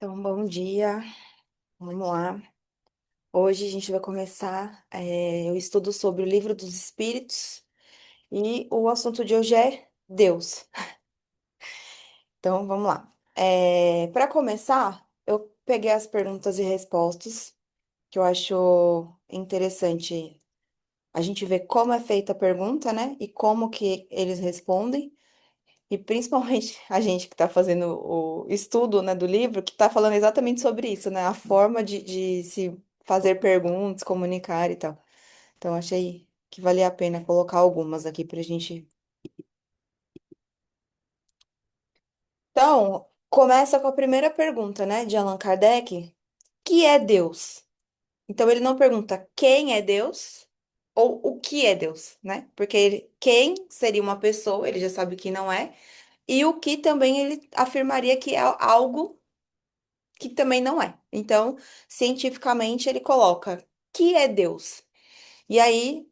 Então, bom dia, vamos lá. Hoje a gente vai começar o estudo sobre o Livro dos Espíritos e o assunto de hoje é Deus. Então, vamos lá. Para começar, eu peguei as perguntas e respostas, que eu acho interessante a gente ver como é feita a pergunta, né? E como que eles respondem. E principalmente a gente que está fazendo o estudo, né, do livro, que está falando exatamente sobre isso, né? A forma de se fazer perguntas, comunicar e tal. Então, achei que valia a pena colocar algumas aqui para a gente. Então, começa com a primeira pergunta, né, de Allan Kardec, que é Deus? Então, ele não pergunta quem é Deus ou o que é Deus, né? Porque quem seria uma pessoa, ele já sabe que não é, e o que também ele afirmaria que é algo que também não é. Então, cientificamente, ele coloca que é Deus. E aí,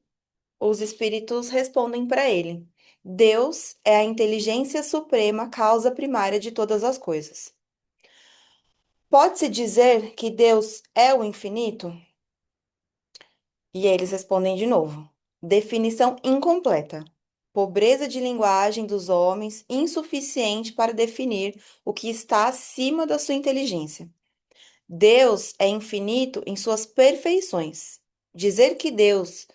os espíritos respondem para ele: Deus é a inteligência suprema, causa primária de todas as coisas. Pode-se dizer que Deus é o infinito? E aí eles respondem de novo: definição incompleta. Pobreza de linguagem dos homens, insuficiente para definir o que está acima da sua inteligência. Deus é infinito em suas perfeições. Dizer que Deus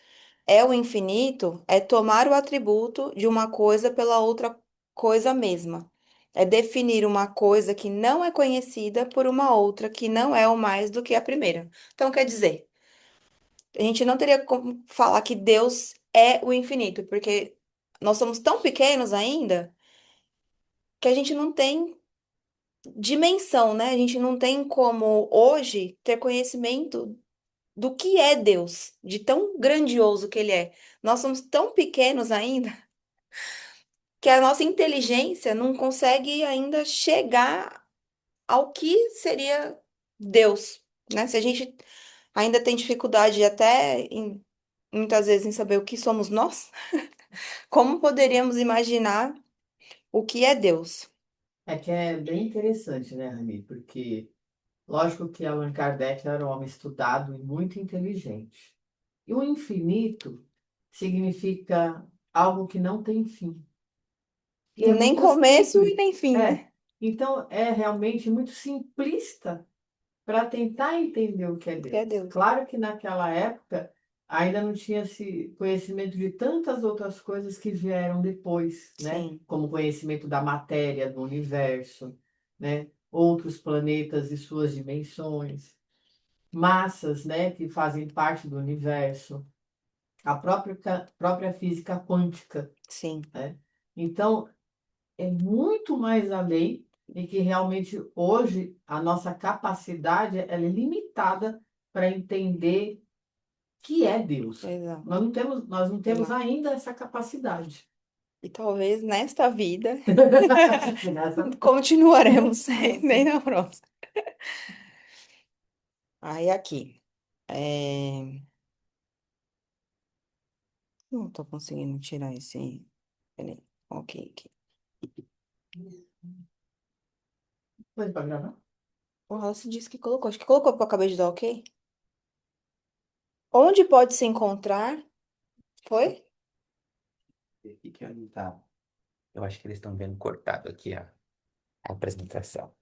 é o infinito é tomar o atributo de uma coisa pela outra coisa mesma. É definir uma coisa que não é conhecida por uma outra que não é o mais do que a primeira. Então, quer dizer, a gente não teria como falar que Deus é o infinito, porque nós somos tão pequenos ainda que a gente não tem dimensão, né? A gente não tem como hoje ter conhecimento do que é Deus, de tão grandioso que ele é. Nós somos tão pequenos ainda que a nossa inteligência não consegue ainda chegar ao que seria Deus, né? Se a gente ainda tem dificuldade muitas vezes em saber o que somos nós, como poderíamos imaginar o que é Deus? É que é bem interessante, né, Rami? Porque, lógico que Allan Kardec era um homem estudado e muito inteligente. E o infinito significa algo que não tem fim. E é Nem muito começo e simples. nem fim, É. né? Então, é realmente muito simplista para tentar entender o que é O que é Deus. Deus? Claro que naquela época ainda não tinha esse conhecimento de tantas outras coisas que vieram depois, né? Sim, Como conhecimento da matéria, do universo, né? Outros planetas e suas dimensões, massas, né, que fazem parte do universo, a própria física quântica, sim, né? Então, é muito mais além e que realmente hoje a nossa capacidade ela é limitada para entender que é Deus. exato, Nós não temos exato. ainda essa capacidade. E talvez nesta vida Nessa- continuaremos sem, nem na próxima. Aí aqui. é, Não tô conseguindo tirar esse. Peraí. Ok, aqui. Pode para gravar? Porra, ela se disse que colocou. Acho que colocou porque eu acabei de dar ok. Onde pode se encontrar? Foi? Aqui que não tá. Eu acho que eles estão vendo cortado aqui a apresentação.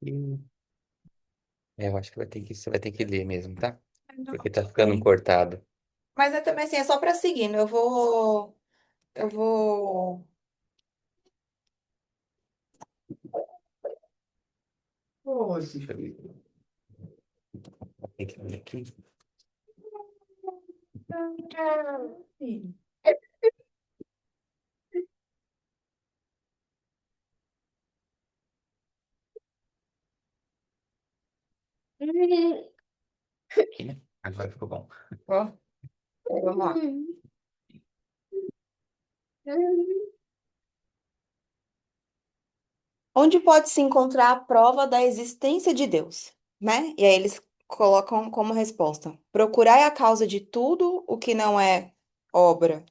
E eu acho que você vai ter que ler mesmo, tá? Não, Porque tá tudo ficando bem. cortado. Mas é também assim, é só pra seguir, né? Eu vou. Hoje. Deixa eu ver. Tem que ler aqui. Aqui, né? Agora ficou bom. Ó, vamos lá. Onde pode se encontrar a prova da existência de Deus, né? E aí eles colocam como resposta: procurai a causa de tudo o que não é obra,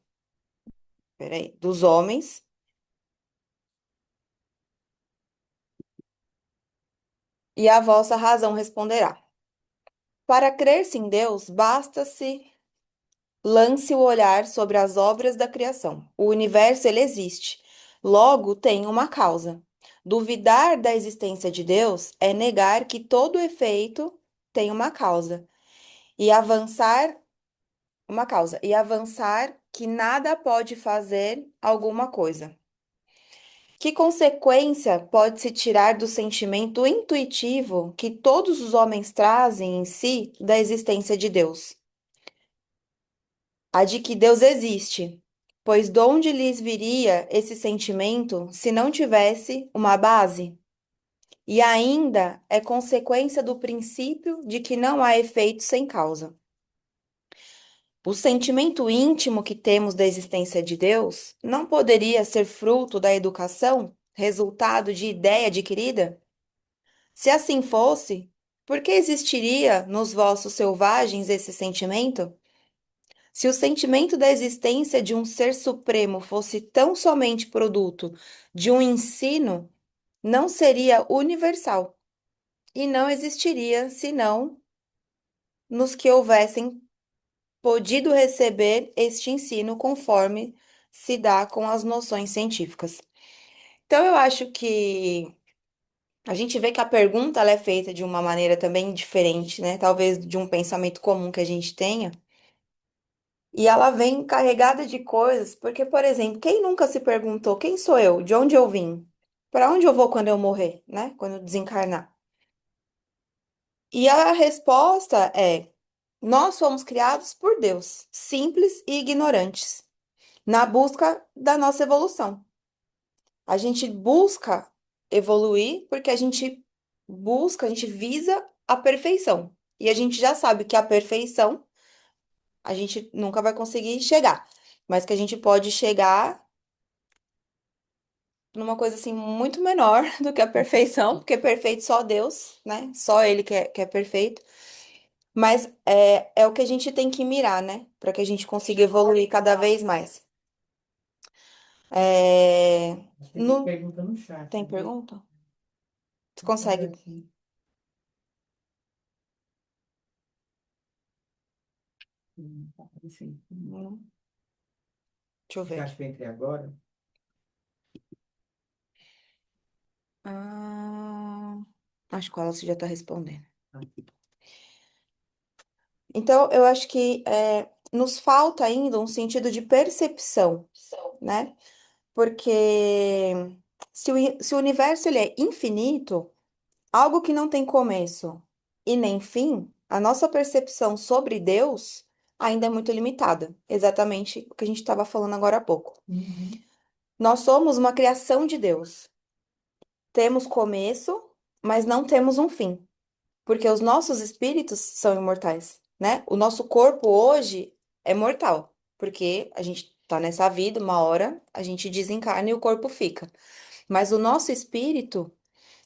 peraí, dos homens, e a vossa razão responderá. Para crer-se em Deus, basta-se lance o olhar sobre as obras da criação. O universo, ele existe. Logo, tem uma causa. Duvidar da existência de Deus é negar que todo efeito tem uma causa, e avançar que nada pode fazer alguma coisa. Que consequência pode-se tirar do sentimento intuitivo que todos os homens trazem em si da existência de Deus? A de que Deus existe, pois de onde lhes viria esse sentimento se não tivesse uma base? E ainda é consequência do princípio de que não há efeito sem causa. O sentimento íntimo que temos da existência de Deus não poderia ser fruto da educação, resultado de ideia adquirida? Se assim fosse, por que existiria nos vossos selvagens esse sentimento? Se o sentimento da existência de um ser supremo fosse tão somente produto de um ensino, não seria universal e não existiria senão nos que houvessem podido receber este ensino conforme se dá com as noções científicas. Então, eu acho que a gente vê que a pergunta ela é feita de uma maneira também diferente, né? Talvez de um pensamento comum que a gente tenha. E ela vem carregada de coisas, porque, por exemplo, quem nunca se perguntou quem sou eu? De onde eu vim? Para onde eu vou quando eu morrer, né? Quando eu desencarnar? E a resposta é: nós fomos criados por Deus, simples e ignorantes, na busca da nossa evolução. A gente busca evoluir porque a gente visa a perfeição. E a gente já sabe que a perfeição a gente nunca vai conseguir chegar, mas que a gente pode chegar numa coisa assim muito menor do que a perfeição, porque perfeito só Deus, né? Só Ele que é perfeito. Mas é o que a gente tem que mirar, né? Para que a gente consiga evoluir cada vez mais. É, Tem no... pergunta no chat, Tem viu? pergunta? Você Deixa eu ver consegue? aqui. Tá aparecendo. Deixa eu Você ver acha aqui. que eu entrei agora? Ah, acho que ela já está respondendo. Ah, Então, eu acho que nos falta ainda um sentido de percepção, né? Porque se o universo ele é infinito, algo que não tem começo e nem fim, a nossa percepção sobre Deus ainda é muito limitada. Exatamente o que a gente estava falando agora há pouco. uhum. Nós somos uma criação de Deus. Temos começo, mas não temos um fim, porque os nossos espíritos são imortais, né? O nosso corpo hoje é mortal, porque a gente tá nessa vida, uma hora a gente desencarna e o corpo fica. Mas o nosso espírito,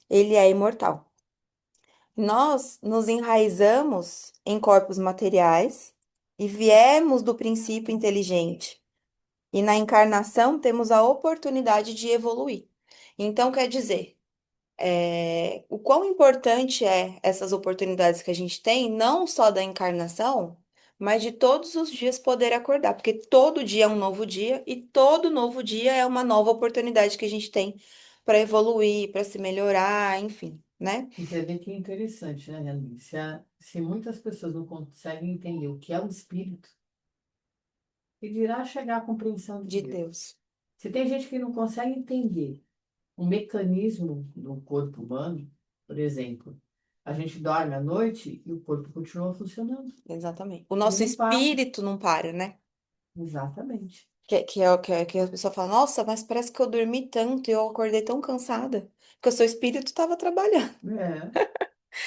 ele é imortal. Nós nos enraizamos em corpos materiais e viemos do princípio inteligente. E na encarnação temos a oportunidade de evoluir. Então, quer dizer, o quão importante é essas oportunidades que a gente tem, não só da encarnação, mas de todos os dias poder acordar, porque todo dia é um novo dia e todo novo dia é uma nova oportunidade que a gente tem para evoluir, para se melhorar, enfim, né? E você vê que é interessante, né, Helene? Se muitas pessoas não conseguem entender o que é o espírito, que dirá chegar à compreensão de De Deus. Deus. Se tem gente que não consegue entender o mecanismo do corpo humano, por exemplo, a gente dorme à noite e o corpo continua funcionando. Exatamente. O Ele nosso não para. espírito não para, né? Exatamente. Que a pessoa fala, nossa, mas parece que eu dormi tanto e eu acordei tão cansada, porque o seu espírito estava trabalhando. É.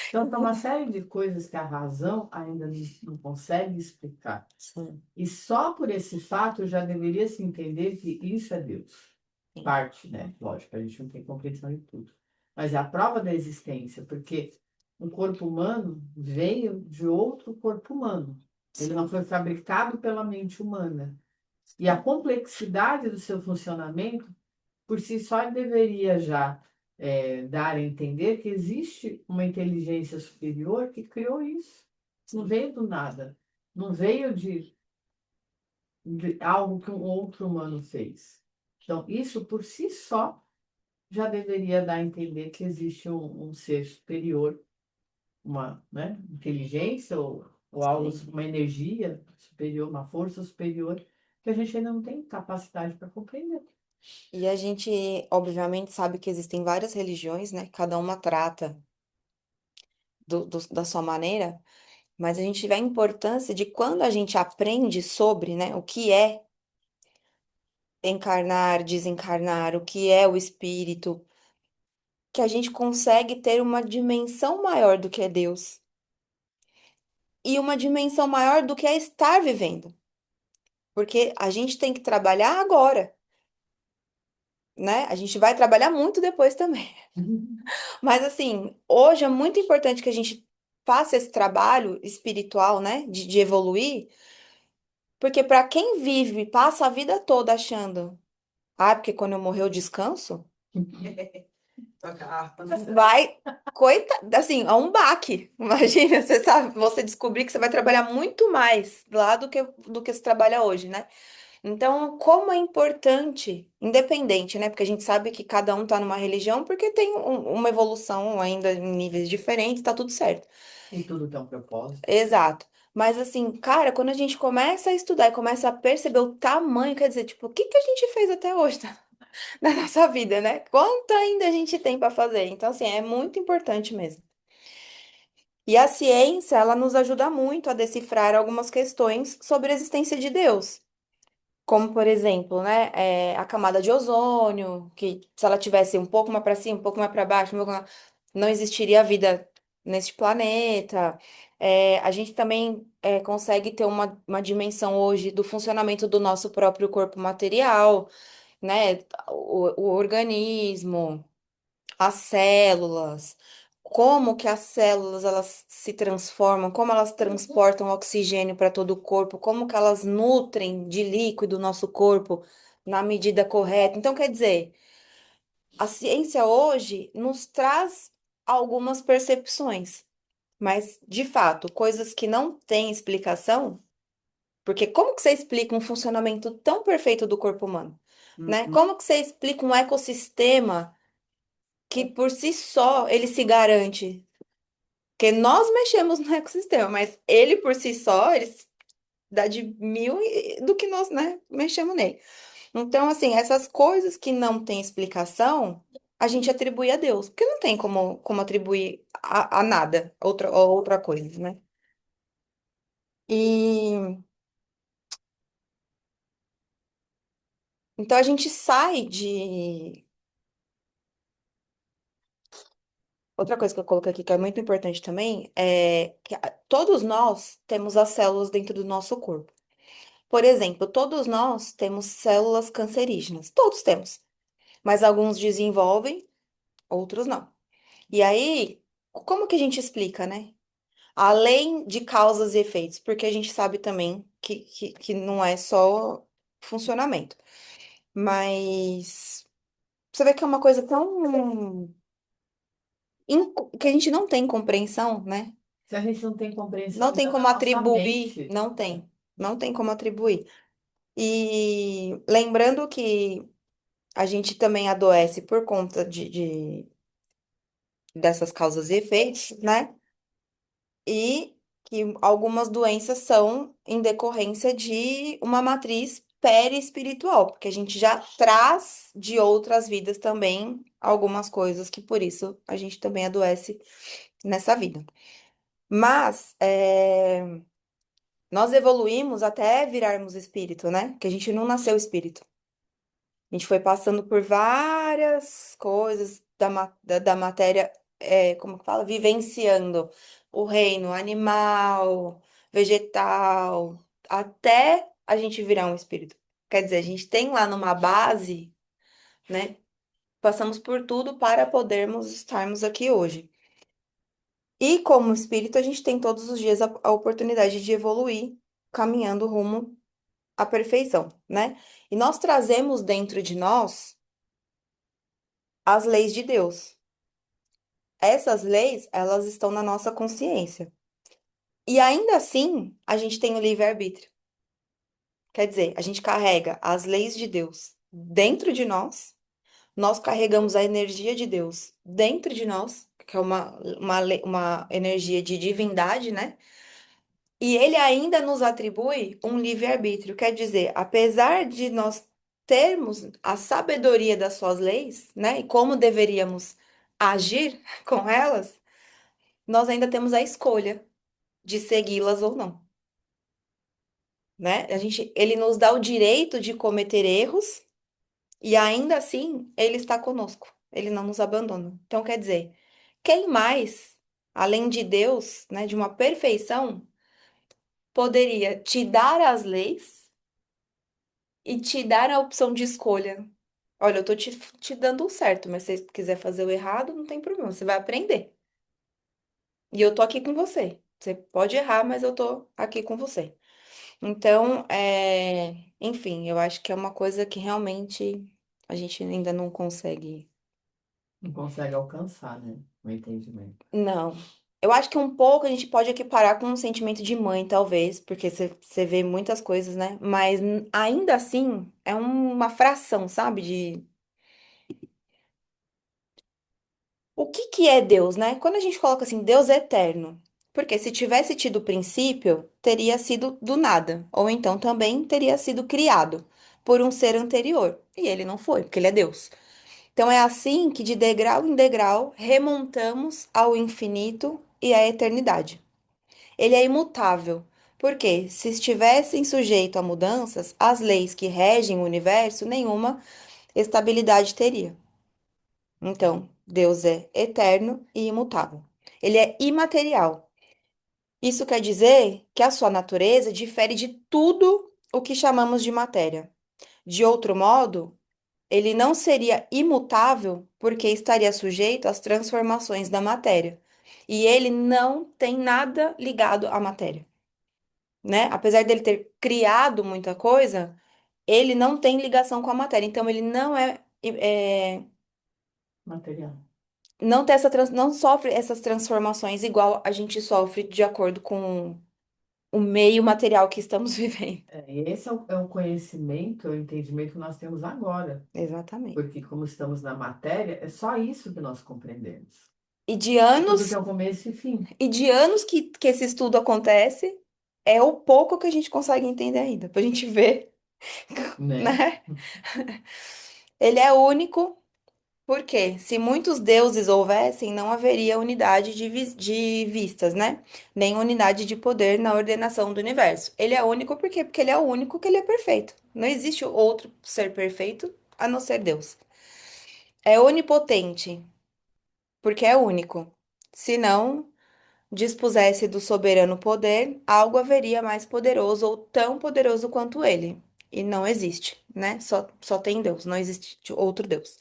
Então, tem uma série de coisas que a razão ainda não consegue explicar. Sim, E só por esse fato já deveria se entender que isso é Deus. sim. Parte, né? Lógico, a gente não tem compreensão de tudo. Mas é a prova da existência, porque um corpo humano veio de outro corpo humano. Ele não Sim, foi fabricado pela mente humana. E a complexidade do seu funcionamento, por si só, deveria já dar a entender que existe uma inteligência superior que criou isso. Não sim. veio do nada. Não veio de algo que um outro humano fez. Então, isso por si só já deveria dar a entender que existe um ser superior, uma, né, inteligência ou algo, Sim. uma energia superior, uma força superior, que a gente ainda não tem capacidade para compreender. E a gente, obviamente, sabe que existem várias religiões, né? Cada uma trata da sua maneira, mas a gente vê a importância de quando a gente aprende sobre, né, o que é encarnar, desencarnar, o que é o espírito, que a gente consegue ter uma dimensão maior do que é Deus e uma dimensão maior do que é estar vivendo, porque a gente tem que trabalhar agora, né? A gente vai trabalhar muito depois também. Mas assim, hoje é muito importante que a gente faça esse trabalho espiritual, né, de evoluir, porque para quem vive, passa a vida toda achando, ah, porque quando eu morrer eu descanso, vai, coita, assim, é um baque. Imagina, você sabe, você descobrir que você vai trabalhar muito mais lá do que você trabalha hoje, né? Então, como é importante, independente, né? Porque a gente sabe que cada um tá numa religião porque tem uma evolução ainda em níveis diferentes, tá tudo certo. E tudo tem um propósito. Exato. Mas assim, cara, quando a gente começa a estudar e começa a perceber o tamanho, quer dizer, tipo, o que que a gente fez até hoje na nossa vida, né? Quanto ainda a gente tem para fazer? Então, assim, é muito importante mesmo. E a ciência, ela nos ajuda muito a decifrar algumas questões sobre a existência de Deus. Como, por exemplo, né, a camada de ozônio, que se ela tivesse um pouco mais para cima, um pouco mais para baixo, não existiria vida neste planeta. A gente também consegue ter uma dimensão hoje do funcionamento do nosso próprio corpo material, né, o organismo, as células, como que as células elas se transformam, como elas transportam oxigênio para todo o corpo, como que elas nutrem de líquido o nosso corpo na medida correta. Então, quer dizer, a ciência hoje nos traz algumas percepções, mas de fato, coisas que não têm explicação, porque como que você explica um funcionamento tão perfeito do corpo humano, né? Uhum. Como que você explica um ecossistema que por si só ele se garante? Porque nós mexemos no ecossistema, mas ele por si só, ele dá de mil do que nós, né, mexemos nele. Então, assim, essas coisas que não têm explicação, a gente atribui a Deus, porque não tem como atribuir a nada, outra coisa, né? E então a gente sai de. Outra coisa que eu coloquei aqui que é muito importante também é que todos nós temos as células dentro do nosso corpo. Por exemplo, todos nós temos células cancerígenas. Todos temos. Mas alguns desenvolvem, outros não. E aí, como que a gente explica, né? Além de causas e efeitos, porque a gente sabe também que não é só funcionamento. Mas você vê que é uma coisa tão que a gente não tem compreensão, né? Se a gente não tem Não compreensão tem ainda como da nossa atribuir, mente, não tem. Não tem como atribuir. E lembrando que a gente também adoece por conta dessas causas e efeitos, né? E que algumas doenças são em decorrência de uma matriz perispiritual, porque a gente já traz de outras vidas também algumas coisas que por isso a gente também adoece nessa vida. Mas nós evoluímos até virarmos espírito, né? Que a gente não nasceu espírito. A gente foi passando por várias coisas da matéria, como que fala? Vivenciando o reino animal, vegetal, até a gente virar um espírito. Quer dizer, a gente tem lá numa base, né? Passamos por tudo para podermos estarmos aqui hoje. E como espírito, a gente tem todos os dias a oportunidade de evoluir, caminhando rumo à perfeição, né? E nós trazemos dentro de nós as leis de Deus. Essas leis, elas estão na nossa consciência. E ainda assim, a gente tem o livre-arbítrio. Quer dizer, a gente carrega as leis de Deus dentro de nós carregamos a energia de Deus dentro de nós, que é uma energia de divindade, né? E ele ainda nos atribui um livre-arbítrio. Quer dizer, apesar de nós termos a sabedoria das suas leis, né? E como deveríamos agir com elas, nós ainda temos a escolha de segui-las ou não, né? Ele nos dá o direito de cometer erros e ainda assim ele está conosco. Ele não nos abandona. Então, quer dizer, quem mais, além de Deus, né, de uma perfeição, poderia te dar as leis e te dar a opção de escolha? Olha, eu tô te dando o certo, mas se você quiser fazer o errado, não tem problema, você vai aprender. E eu tô aqui com você. Você pode errar, mas eu tô aqui com você. Então, enfim, eu acho que é uma coisa que realmente a gente ainda não consegue. Não consegue alcançar, né? O entendimento. Não. Eu acho que um pouco a gente pode equiparar com um sentimento de mãe, talvez, porque você vê muitas coisas, né? Mas ainda assim, é uma fração, sabe? De o que que é Deus, né? Quando a gente coloca assim, Deus é eterno. Porque se tivesse tido princípio, teria sido do nada. Ou então também teria sido criado por um ser anterior. E ele não foi, porque ele é Deus. Então é assim que, de degrau em degrau, remontamos ao infinito e à eternidade. Ele é imutável, porque se estivessem sujeito a mudanças, as leis que regem o universo, nenhuma estabilidade teria. Então, Deus é eterno e imutável. Ele é imaterial. Isso quer dizer que a sua natureza difere de tudo o que chamamos de matéria. De outro modo, ele não seria imutável porque estaria sujeito às transformações da matéria. E ele não tem nada ligado à matéria, né? Apesar dele ter criado muita coisa, ele não tem ligação com a matéria. Então, ele Material. não tem não sofre essas transformações igual a gente sofre de acordo com o meio material que estamos vivendo. E esse é o conhecimento, é o entendimento que nós temos agora. Exatamente. Porque como estamos na matéria, é só isso que nós compreendemos. E de E tudo anos, tem um começo e fim, que esse estudo acontece, é o pouco que a gente consegue entender ainda, pra gente ver, né? né? Ele é único, porque se muitos deuses houvessem, não haveria unidade de vistas, né? Nem unidade de poder na ordenação do universo. Ele é único por quê? Porque ele é o único que ele é perfeito. Não existe outro ser perfeito a não ser Deus. É onipotente, porque é único. Se não dispusesse do soberano poder, algo haveria mais poderoso ou tão poderoso quanto ele. E não existe, né? Só tem Deus, não existe outro Deus.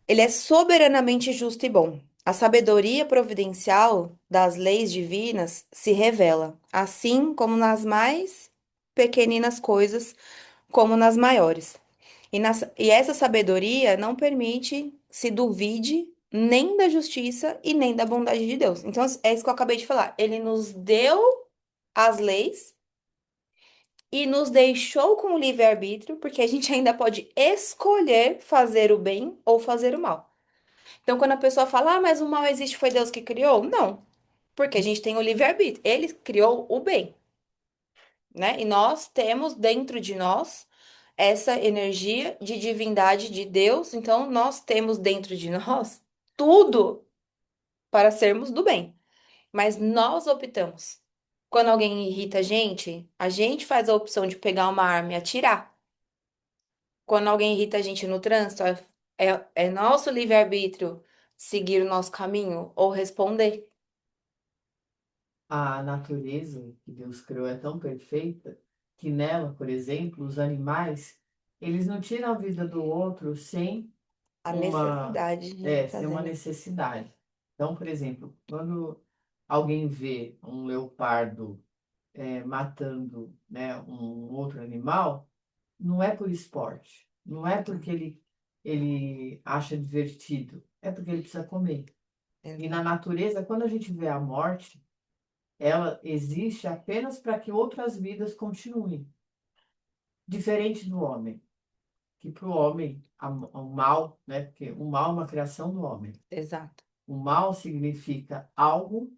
Ele é soberanamente justo e bom. A sabedoria providencial das leis divinas se revela, assim como nas mais pequeninas coisas, como nas maiores. E essa sabedoria não permite se duvide nem da justiça e nem da bondade de Deus. Então, é isso que eu acabei de falar. Ele nos deu as leis e nos deixou com o livre-arbítrio, porque a gente ainda pode escolher fazer o bem ou fazer o mal. Então, quando a pessoa fala, ah, mas o mal existe, foi Deus que criou? Não, porque a gente tem o livre-arbítrio. Ele criou o bem, né? E nós temos dentro de nós essa energia de divindade de Deus. Então, nós temos dentro de nós tudo para sermos do bem. Mas nós optamos. Quando alguém irrita a gente faz a opção de pegar uma arma e atirar. Quando alguém irrita a gente no trânsito, é nosso livre-arbítrio seguir o nosso caminho ou responder. A natureza que Deus criou é tão perfeita que nela, por exemplo, os animais, eles não tiram a vida do outro A uma, necessidade de sem uma fazer. necessidade. Então, por exemplo, quando alguém vê um leopardo matando, né, um outro animal, não é por esporte, não é porque ele acha divertido, é porque ele precisa comer. E na Exato. natureza, quando a gente vê a morte, ela existe apenas para que outras vidas continuem. Diferente do homem, que para o homem, o mal, né? Porque o mal é uma criação do homem. Exato. O mal significa algo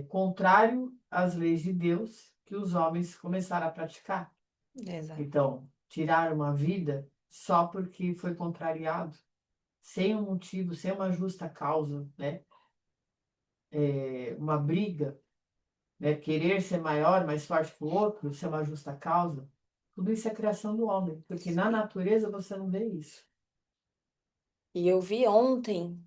contrário às leis de Deus que os homens começaram a praticar. Exato. Então, tirar uma vida só porque foi contrariado, sem um motivo, sem uma justa causa, né? Uma briga, né? Querer ser maior, mais forte que o outro, ser uma justa causa. Tudo isso é criação do homem, porque na natureza você não vê isso. E eu vi ontem,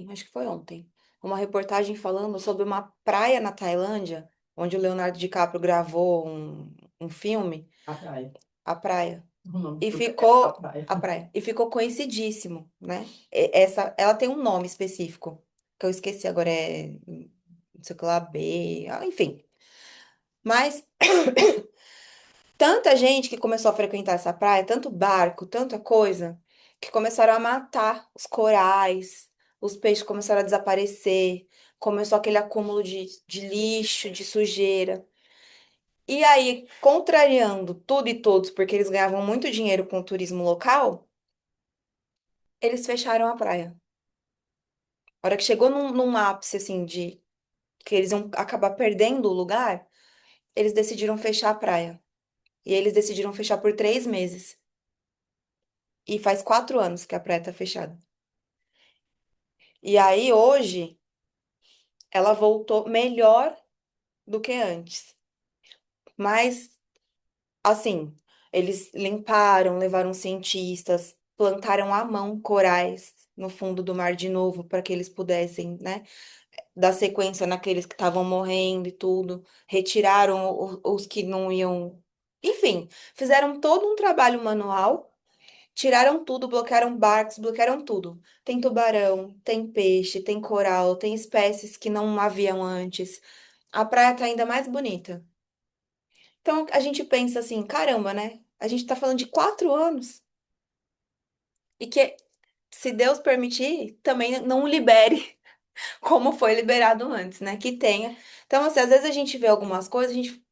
acho que foi ontem, uma reportagem falando sobre uma praia na Tailândia, onde o Leonardo DiCaprio gravou um filme, A praia. a praia. O nome E do filme é A ficou Praia. a praia. E ficou conhecidíssimo, né? Ela tem um nome específico, que eu esqueci agora, não sei o que lá, enfim. Mas tanta gente que começou a frequentar essa praia, tanto barco, tanta coisa, que começaram a matar os corais, os peixes começaram a desaparecer, começou aquele acúmulo de lixo, de sujeira. E aí, contrariando tudo e todos, porque eles ganhavam muito dinheiro com o turismo local, eles fecharam a praia. A hora que chegou num ápice, assim, de que eles iam acabar perdendo o lugar, eles decidiram fechar a praia. E eles decidiram fechar por 3 meses. E faz 4 anos que a praia tá fechada. E aí, hoje, ela voltou melhor do que antes. Mas, assim, eles limparam, levaram cientistas, plantaram à mão corais no fundo do mar de novo, para que eles pudessem, né, dar sequência naqueles que estavam morrendo e tudo. Retiraram os que não iam. Enfim, fizeram todo um trabalho manual. Tiraram tudo, bloquearam barcos, bloquearam tudo. Tem tubarão, tem peixe, tem coral, tem espécies que não haviam antes. A praia tá ainda mais bonita. Então a gente pensa assim, caramba, né? A gente tá falando de 4 anos e que, se Deus permitir, também não libere como foi liberado antes, né? Que tenha. Então, assim, às vezes a gente vê algumas coisas, a gente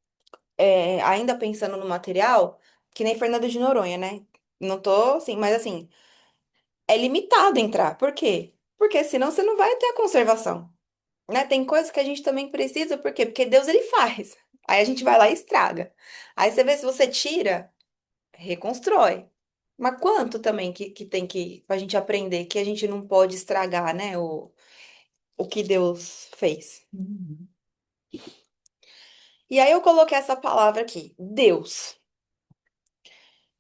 ainda pensando no material, que nem Fernando de Noronha, né? Não tô assim, mas assim. É limitado entrar. Por quê? Porque senão você não vai ter a conservação, né? Tem coisas que a gente também precisa, por quê? Porque Deus ele faz. Aí a gente vai lá e estraga. Aí você vê se você tira, reconstrói. Mas quanto também que tem que pra gente aprender que a gente não pode estragar, né? O que Deus fez. Uhum. E aí eu coloquei essa palavra aqui, Deus.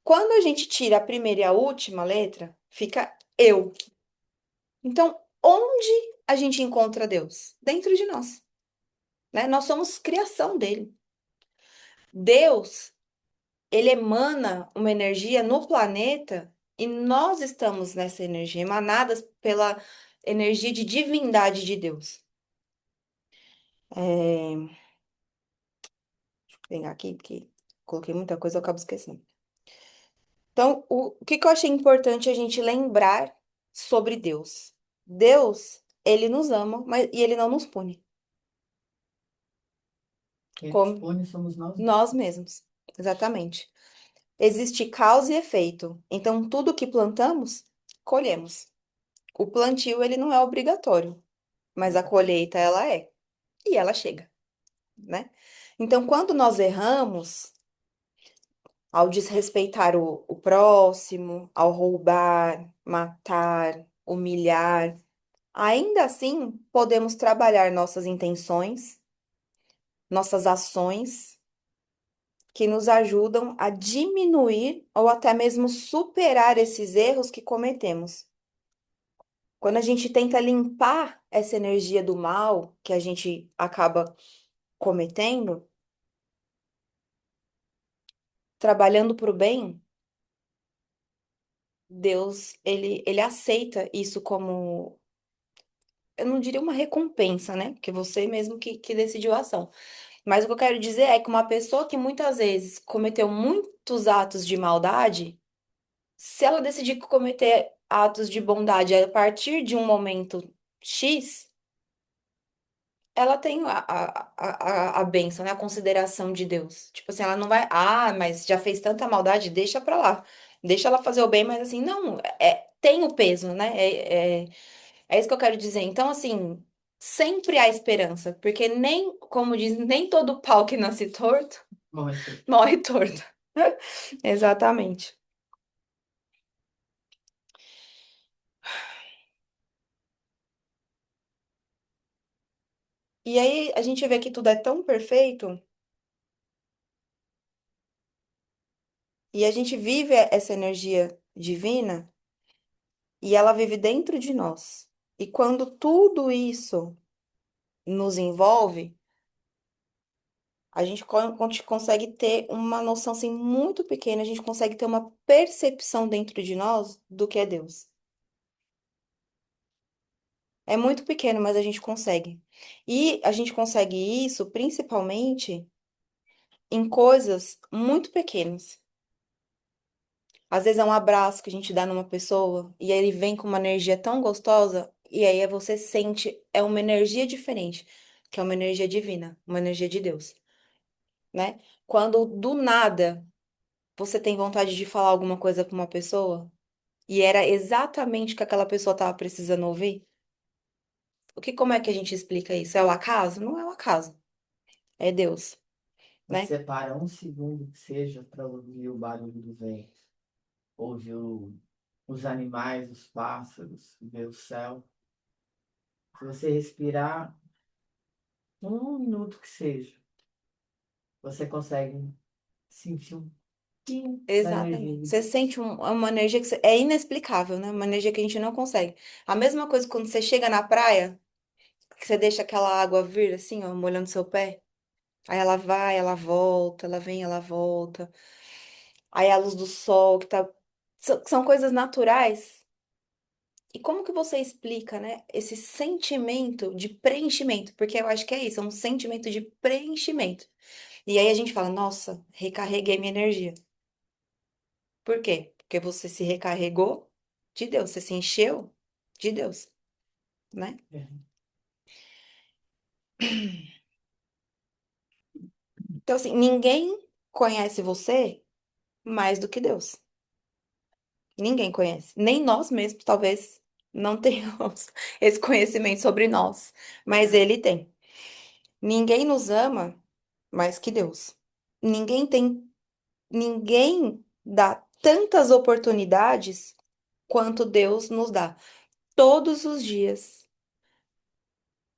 Quando a gente tira a primeira e a última letra, fica eu. Então, onde a gente encontra Deus? Dentro de nós, né? Nós somos criação dele. Deus, ele emana uma energia no planeta e nós estamos nessa energia, emanadas pela energia de divindade de Deus. Deixa eu pegar aqui, porque coloquei muita coisa, eu acabo esquecendo. Então, o que que eu achei importante a gente lembrar sobre Deus? Deus, ele nos ama, mas, e ele não nos pune, Quem nos como pune somos nós nós mesmos. mesmos. Exatamente. Existe causa e efeito. Então, tudo que plantamos, colhemos. O plantio, ele não é obrigatório, mas a colheita, ela é. E ela chega, né? Então, quando nós erramos, ao desrespeitar o próximo, ao roubar, matar, humilhar, ainda assim, podemos trabalhar nossas intenções, nossas ações, que nos ajudam a diminuir ou até mesmo superar esses erros que cometemos. Quando a gente tenta limpar essa energia do mal que a gente acaba cometendo, trabalhando para o bem, Deus, ele aceita isso como eu não diria uma recompensa, né? Porque você mesmo que decidiu a ação. Mas o que eu quero dizer é que uma pessoa que muitas vezes cometeu muitos atos de maldade, se ela decidir cometer atos de bondade a partir de um momento X, ela tem a bênção, né? A consideração de Deus. Tipo assim, ela não vai, mas já fez tanta maldade, deixa pra lá. Deixa ela fazer o bem, mas assim, não, tem o peso, né? É isso que eu quero dizer. Então, assim, sempre há esperança, porque nem, como diz, nem todo pau que nasce torto Morre tudo. morre torto. Exatamente. E aí a gente vê que tudo é tão perfeito e a gente vive essa energia divina e ela vive dentro de nós. E quando tudo isso nos envolve, a gente consegue ter uma noção assim muito pequena, a gente consegue ter uma percepção dentro de nós do que é Deus. É muito pequeno, mas a gente consegue. E a gente consegue isso principalmente em coisas muito pequenas. Às vezes é um abraço que a gente dá numa pessoa e aí ele vem com uma energia tão gostosa e aí você sente, é uma energia diferente, que é uma energia divina, uma energia de Deus, né? Quando do nada você tem vontade de falar alguma coisa com uma pessoa e era exatamente o que aquela pessoa estava precisando ouvir, como é que a gente explica isso? É o acaso? Não é o acaso, é Deus, né? Você para um segundo que seja para ouvir o barulho do vento, ouvir os animais, os pássaros, ver o céu. Se você respirar um minuto que seja, você consegue sentir um pouquinho da energia Exatamente. de Você Deus. sente uma energia que é inexplicável, né? Uma energia que a gente não consegue. A mesma coisa quando você chega na praia, que você deixa aquela água vir assim, ó, molhando seu pé. Aí ela vai, ela volta, ela vem, ela volta. Aí a luz do sol, que tá. São coisas naturais. E como que você explica, né, esse sentimento de preenchimento? Porque eu acho que é isso, é um sentimento de preenchimento. E aí a gente fala, nossa, recarreguei minha energia. Por quê? Porque você se recarregou de Deus, você se encheu de Deus, né? É, Então, assim, ninguém conhece você mais do que Deus. Ninguém conhece. Nem nós mesmos, talvez, não tenhamos esse conhecimento sobre nós, mas Ele tem. Ninguém nos ama mais que Deus. Ninguém tem, ninguém dá tantas oportunidades quanto Deus nos dá. Todos os dias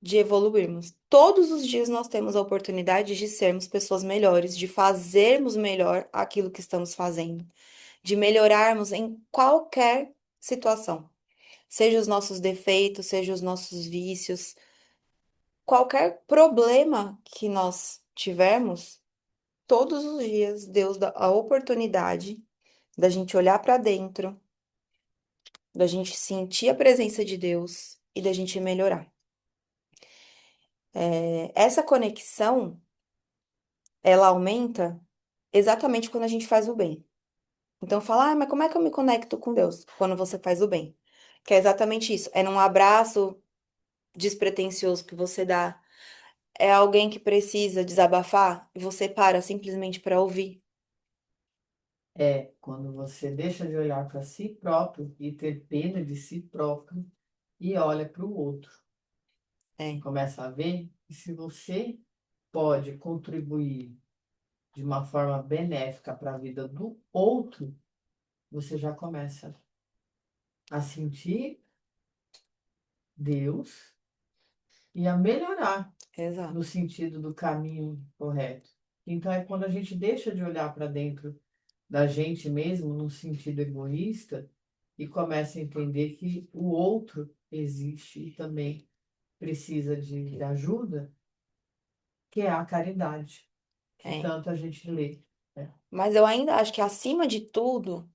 de evoluirmos. Todos os dias nós temos a oportunidade de sermos pessoas melhores, de fazermos melhor aquilo que estamos fazendo, de melhorarmos em qualquer situação, seja os nossos defeitos, seja os nossos vícios, qualquer problema que nós tivermos, todos os dias Deus dá a oportunidade da gente olhar para dentro, da gente sentir a presença de Deus e da gente melhorar. Essa conexão ela aumenta exatamente quando a gente faz o bem. Então, fala, mas como é que eu me conecto com Deus quando você faz o bem? Que é exatamente isso. É num abraço despretensioso que você dá. É alguém que precisa desabafar e você para simplesmente para ouvir. é quando você deixa de olhar para si próprio e ter pena de si próprio e olha para o outro. E É, começa a ver que se você pode contribuir de uma forma benéfica para a vida do outro, você já começa a sentir Deus e a melhorar no exato. sentido do caminho correto. Então é quando a gente deixa de olhar para dentro da gente mesmo num sentido egoísta e começa a entender que o outro existe e também precisa de ajuda, que é a caridade, que É. tanto a gente lê, né? Mas eu ainda acho que acima de tudo,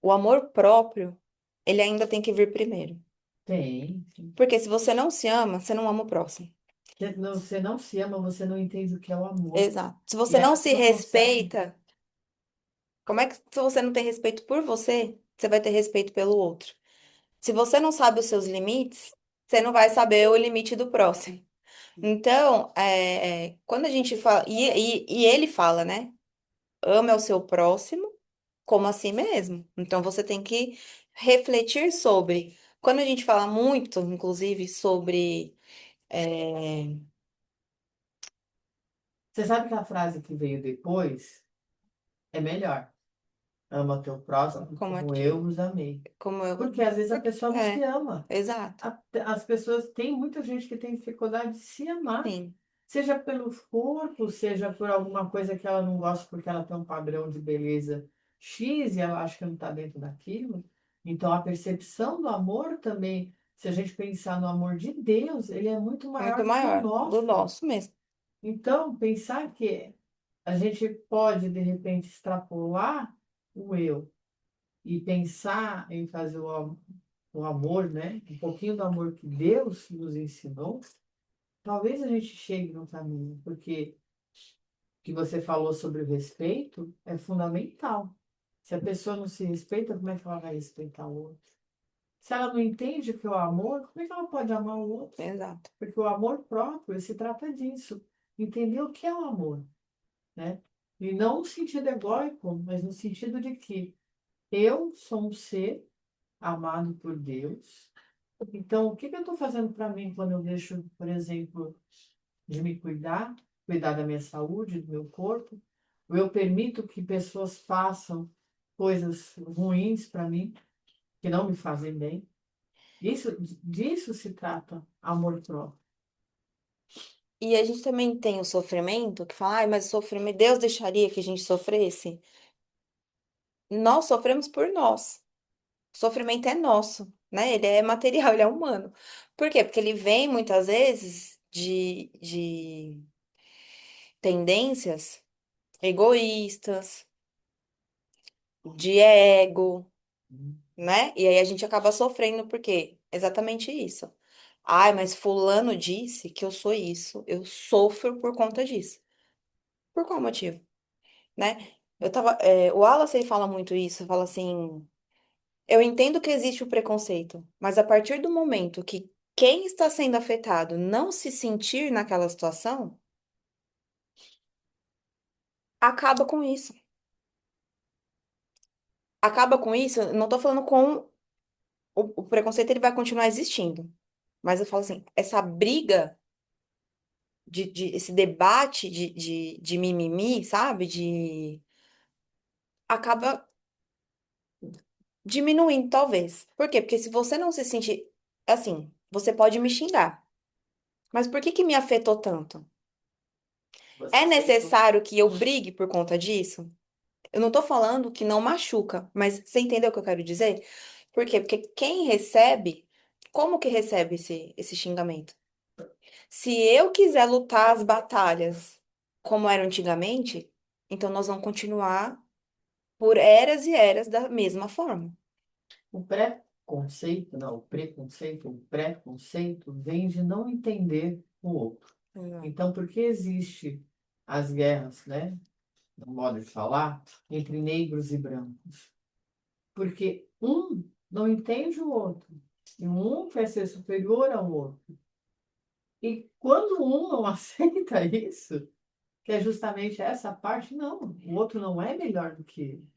o amor próprio, ele ainda tem que vir primeiro. Tem. Porque se você não se ama, você não ama o próximo. Você não se ama, você não entende o que é o amor. Exato. Se E você aí a não se pessoa consegue. respeita, como é que se você não tem respeito por você, você vai ter respeito pelo outro? Se você não sabe os seus limites, você não vai saber o limite do próximo. Então, quando a gente fala, e ele fala, né? Ame ao seu próximo como a si mesmo. Então, você tem que refletir sobre. Quando a gente fala muito, inclusive, sobre Você sabe que a frase que veio depois é melhor. Ama teu próximo como é como que, eu vos amei. como eu, Porque às vezes a pessoa não se é, ama. exato, As pessoas, tem muita gente que tem dificuldade de se amar. sim, Seja pelo corpo, seja por alguma coisa que ela não gosta porque ela tem um padrão de beleza X e ela acha que não está dentro daquilo. Então a percepção do amor também, se a gente pensar no amor de Deus, ele é muito muito maior do que o maior do nosso. nosso mesmo. Então, pensar que a gente pode, de repente, extrapolar o eu e pensar em fazer o amor, né? Um pouquinho do amor que Deus nos ensinou, talvez a gente chegue no caminho, porque o que você falou sobre o respeito é fundamental. Se a pessoa não se respeita, como é que ela vai respeitar o outro? Se ela não entende o que é o amor, como é que ela pode amar o outro? Exato. Porque o amor próprio se trata disso, entender o que é o amor, né? E não no sentido egóico, mas no sentido de que eu sou um ser amado por Deus. Então, o que que eu estou fazendo para mim quando eu deixo, por exemplo, de me cuidar, cuidar da minha saúde, do meu corpo? Ou eu permito que pessoas façam coisas ruins para mim, que não me fazem bem? Disso se trata amor próprio. E a gente também tem o sofrimento que fala, ai, mas o sofrimento, Deus deixaria que a gente sofresse? Nós sofremos por nós. O sofrimento é nosso, né? Ele é material, ele é humano. Por quê? Porque ele vem muitas vezes de tendências egoístas, de ego, né? E aí a gente acaba sofrendo por quê? Exatamente isso. Ai, mas fulano disse que eu sou isso, eu sofro por conta disso. Por qual motivo? Né? O Wallace ele fala muito isso, fala assim, eu entendo que existe o preconceito, mas a partir do momento que quem está sendo afetado não se sentir naquela situação, acaba com isso. Acaba com isso, eu não tô falando com o preconceito, ele vai continuar existindo. Mas eu falo assim, essa briga esse debate de mimimi, sabe? Acaba diminuindo, talvez. Por quê? Porque se você não se sentir assim, você pode me xingar. Mas por que que me afetou tanto? É Você sentiu? necessário que eu brigue por conta disso? Eu não tô falando que não machuca, mas você entendeu o que eu quero dizer? Por quê? Porque quem recebe, como que recebe esse xingamento? Se eu quiser lutar as batalhas como era antigamente, então nós vamos continuar por eras e eras da mesma forma. O pré-conceito, não, o preconceito, o pré-conceito vem de não entender o outro. Exato. Então, por que existe as guerras, né, no modo de falar, entre negros e brancos? Porque um não entende o outro, e um quer ser superior ao outro. E quando um não aceita isso, que é justamente essa parte, não, o outro não é melhor do que ele.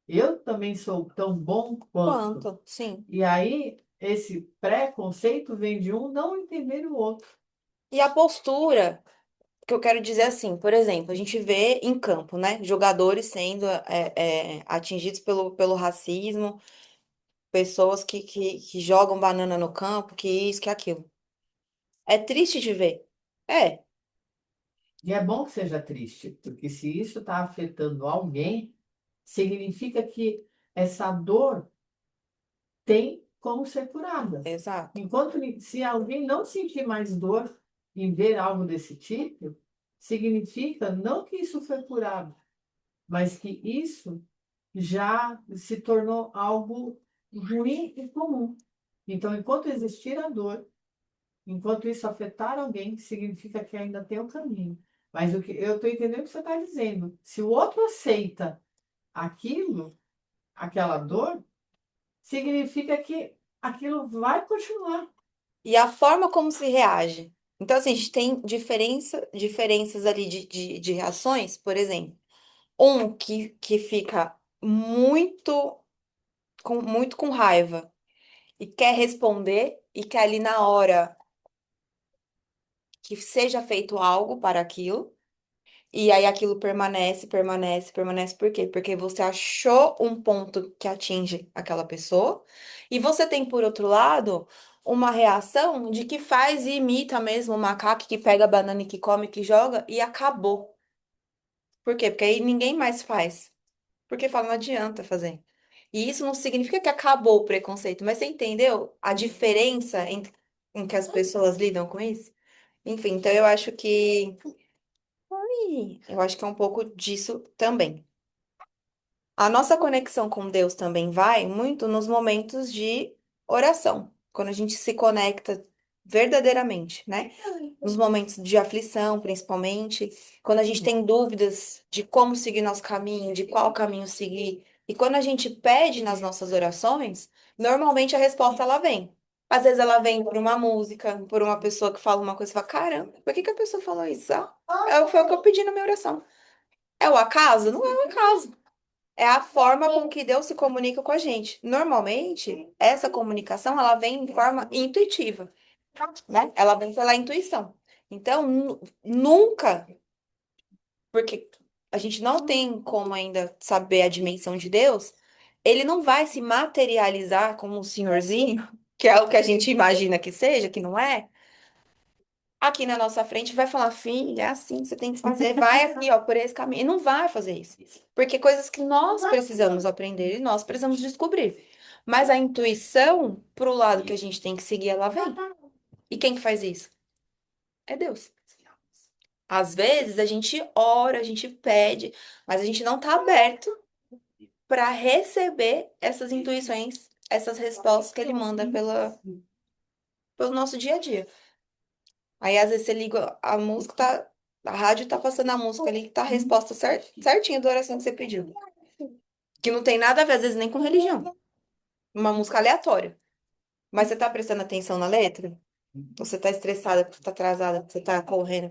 Eu também sou tão bom quanto. Quanto? Sim. E aí, esse preconceito vem de um não entender o outro. E a postura, que eu quero dizer assim, por exemplo, a gente vê em campo, né, jogadores sendo atingidos pelo racismo, pessoas que jogam banana no campo, que isso, que aquilo. É triste de ver. É, E é bom que seja triste, porque se isso está afetando alguém, significa que essa dor tem como ser curada. exato. Enquanto se alguém não sentir mais dor em ver algo desse tipo, significa não que isso foi curado, mas que isso já se tornou algo ruim e comum. Então, enquanto existir a dor, enquanto isso afetar alguém, significa que ainda tem um caminho. Mas o que eu estou entendendo o que você está dizendo. Se o outro aceita aquilo, aquela dor, significa que aquilo vai continuar. E a forma como se reage. Então, assim, a gente tem diferenças ali de reações, por exemplo. Um que fica muito com raiva e quer responder e quer ali na hora que seja feito algo para aquilo. E aí aquilo permanece, permanece, permanece. Por quê? Porque você achou um ponto que atinge aquela pessoa. E você tem, por outro lado, uma reação de que faz e imita mesmo o macaco que pega a banana e que come, que joga e acabou. Por quê? Porque aí ninguém mais faz. Porque fala, não adianta fazer. E isso não significa que acabou o preconceito, mas você entendeu a diferença em que as pessoas lidam com isso? Enfim, então eu acho que é um pouco disso também. A nossa conexão com Deus também vai muito nos momentos de oração, quando a gente se conecta verdadeiramente, né? Nos momentos de aflição, principalmente, quando a gente tem dúvidas de como seguir nosso caminho, de qual caminho seguir. E quando a gente pede nas nossas orações, normalmente a resposta ela vem. Às vezes ela vem por uma música, por uma pessoa que fala uma coisa e fala, caramba, por que que a pessoa falou isso? Foi o que eu pedi na minha oração. É o acaso? Não é o acaso. É a forma com que Deus se comunica com a gente. Normalmente, essa comunicação ela vem de forma intuitiva, né? Ela vem pela intuição. Então, nunca, porque a gente não tem como ainda saber a dimensão de Deus, ele não vai se materializar como um senhorzinho, que é o que a gente imagina que seja, que não é. Aqui na nossa frente vai falar, filha, é assim que você tem que fazer, vai aqui, ó, por esse caminho. E não vai fazer isso. Porque coisas que nós precisamos aprender e nós precisamos descobrir. Mas a intuição, pro lado que a gente tem que seguir, ela vem. E quem que faz isso? É Deus. Às vezes a gente ora, a gente pede, mas a gente não tá aberto para receber essas intuições, essas respostas que ele manda pelo nosso dia a dia. Aí às vezes você liga a música, a rádio tá passando a música ali, que tá a resposta certinha da oração que você pediu. Que não tem nada a ver, às vezes, nem com religião. Uma música aleatória. Mas você tá prestando atenção na letra? Ou você tá estressada, porque você tá atrasada, porque você tá correndo?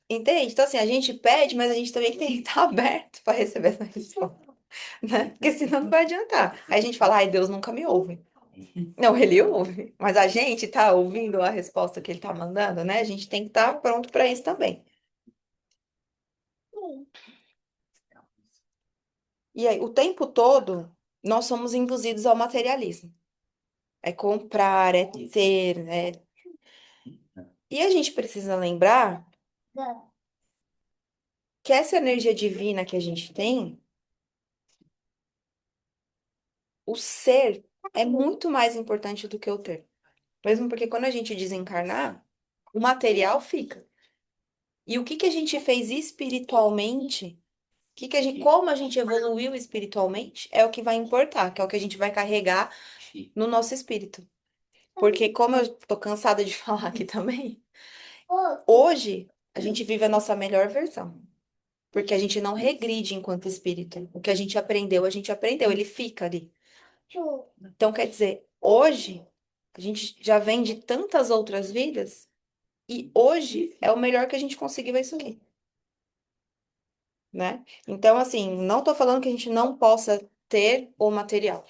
Entende? Então, assim, a gente pede, mas a gente também tem que estar aberto para receber essa resposta, né? Porque senão não vai adiantar. Aí a gente fala, ai, Deus nunca me ouve. Não, ele ouve. Mas a gente tá ouvindo a resposta que ele tá mandando, né? A gente tem que estar pronto para isso também. E aí, o tempo todo, nós somos induzidos ao materialismo. É comprar, é ter, né? E a gente precisa lembrar que essa energia divina que a gente tem, o ser, é muito mais importante do que o ter. Mesmo porque quando a gente desencarnar, o material fica. E o que que a gente fez espiritualmente, como a gente evoluiu espiritualmente, é o que vai importar, que é o que a gente vai carregar no nosso espírito. Porque como eu tô cansada de falar aqui também, hoje a gente vive a nossa melhor versão. Porque a gente não regride enquanto espírito. O que a gente aprendeu, ele fica ali. Então, quer dizer, hoje a gente já vem de tantas outras vidas e hoje é o melhor que a gente conseguiu é isso aqui, né? Então, assim, não tô falando que a gente não possa ter o material.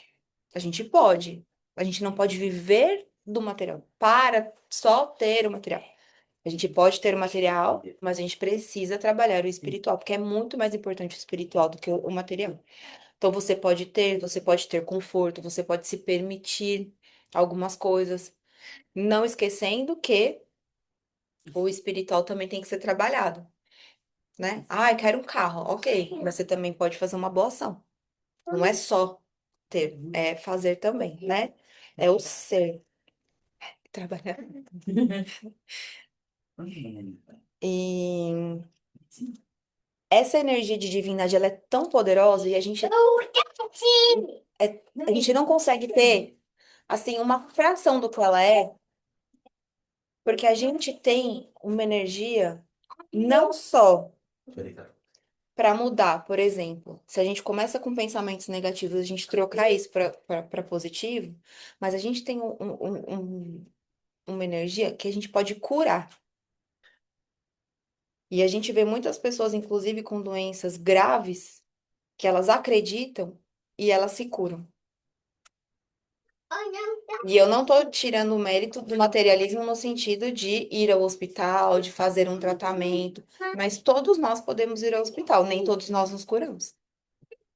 A gente pode. A gente não pode viver do material para só ter o material. A gente pode ter o material, mas a gente precisa trabalhar o espiritual, porque é muito mais importante o espiritual do que o material. Então você pode ter conforto, você pode se permitir algumas coisas, não esquecendo que o espiritual também tem que ser trabalhado, né? Ah, eu quero um carro, ok, mas você também pode fazer uma boa ação. Não é só ter, é fazer também, né? É o ser, trabalhar. E essa energia de divindade, ela é tão poderosa e a gente não consegue ter. assim, uma fração do que ela é, porque a gente tem uma energia não só para mudar, por exemplo, se a gente começa com pensamentos negativos, a gente trocar isso para positivo, mas a gente tem uma energia que a gente pode curar. E a gente vê muitas pessoas, inclusive com doenças graves, que elas acreditam e elas se curam. E eu não estou tirando o mérito do materialismo no sentido de ir ao hospital, de fazer um tratamento, mas todos nós podemos ir ao hospital, nem todos nós nos curamos,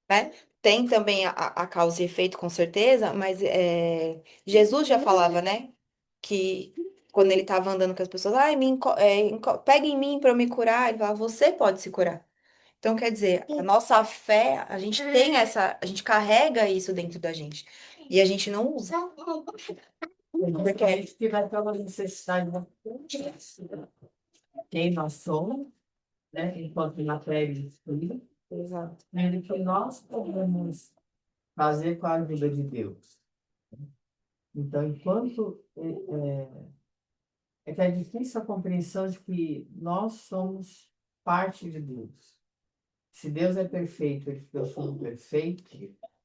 né? Tem também a causa e efeito, com certeza, mas Jesus já falava, né? Que quando ele estava andando com as pessoas, ai, pega em mim para eu me curar, ele falava, você pode se curar. Então, quer dizer, a nossa fé, a gente tem a gente carrega isso dentro da gente. E a gente não usa. Porque a gente que vai ter uma necessidade da quem nós somos, né? Enquanto matéria e espírito, Exato. e que nós podemos fazer com a ajuda de Deus. Então, enquanto é que é difícil a compreensão de que nós somos parte de Deus. Se Deus é perfeito, ele eu sou perfeito,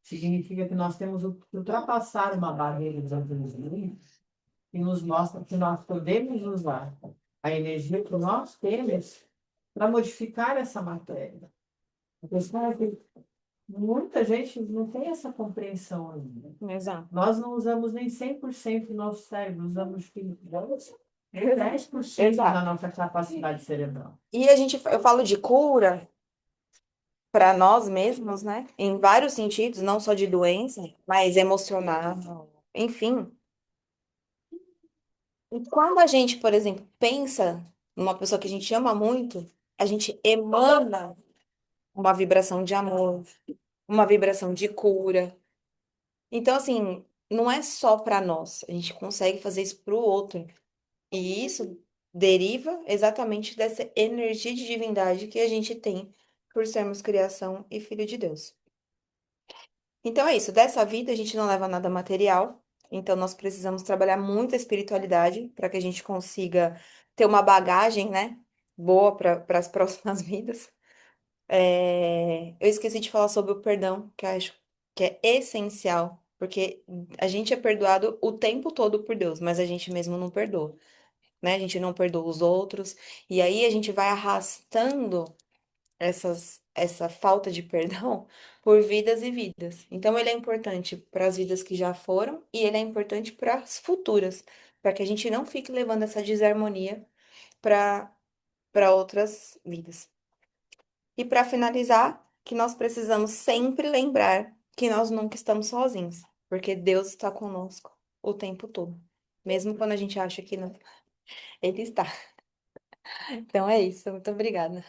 significa que nós temos que ultrapassar uma barreira dos antenismos que nos mostra que nós podemos usar a energia que nós temos para modificar essa matéria. A questão é que muita gente não tem essa compreensão ainda. Exato. Nós não usamos nem 100% do nosso cérebro, usamos que 10% Exato. da nossa capacidade cerebral. E eu falo de cura para nós mesmos, né? Em vários sentidos, não só de doença, mas emocional, enfim. E quando a gente, por exemplo, pensa numa pessoa que a gente ama muito, a gente emana uma vibração de amor, uma vibração de cura. Então, assim, não é só para nós, a gente consegue fazer isso para o outro. E isso deriva exatamente dessa energia de divindade que a gente tem por sermos criação e filho de Deus. Então é isso, dessa vida a gente não leva nada material, então nós precisamos trabalhar muito a espiritualidade para que a gente consiga ter uma bagagem, né, boa para as próximas vidas. Eu esqueci de falar sobre o perdão, que eu acho que é essencial, porque a gente é perdoado o tempo todo por Deus, mas a gente mesmo não perdoa, né? A gente não perdoa os outros, e aí a gente vai arrastando essa falta de perdão por vidas e vidas. Então, ele é importante para as vidas que já foram e ele é importante para as futuras, para que a gente não fique levando essa desarmonia para outras vidas. E para finalizar, que nós precisamos sempre lembrar que nós nunca estamos sozinhos, porque Deus está conosco o tempo todo, mesmo quando a gente acha que não, Ele está. Então é isso, muito obrigada.